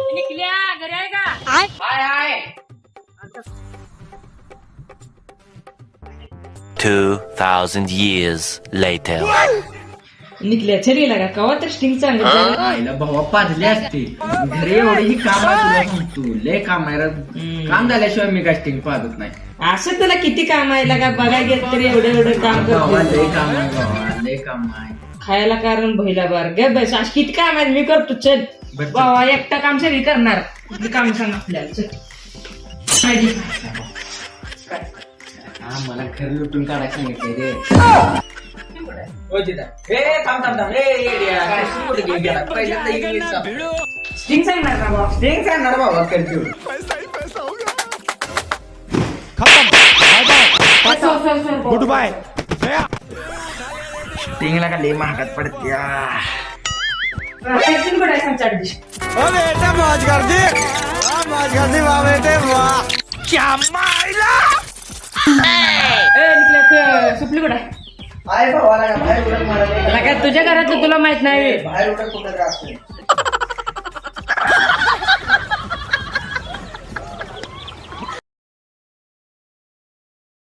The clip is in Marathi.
निकल्या घरी आहे का? हाय हाय 2,000 years later. निकल्या छरी लागा कवा तर स्टिंग चांगलं आईला भावा पाजले असते घरी एवढी काम आहे तुला सांगतो लय काम आहे रे. काम झाल्याशिवाय मी काय स्टिंग पाजत नाही असं तुला किती काम आहे लागा बघायला गेलं तरी एवढं काम भावा करतो लय काम आहे भावा लय काम आहे खायला कारण भैला बार गे बस आज किती काम आहे मी करतो चल बरं. बाबा एकटा काम सगळी करणार किती काम सांग आपल्याला चल माहिती. हा मला घर लुटून काढायला सांगितले रे स्टिंग सांगणार ना बाबा स्टिंग सांगणार बाबा करतो गुड बाय स्टिंगला का लय महागात पडते टेन्शन पडायचं सांग दिवशी ओ बेटा मौज कर दी मौज कर दी वाह बेटे वाह क्या मायला ए निकल्या सुपली कुठं आहे? आहे भावाला का बाहेर उडत मारायला लागा तुझ्या घरातलं तुला माहित नाही बाहेर उडत कुठं असते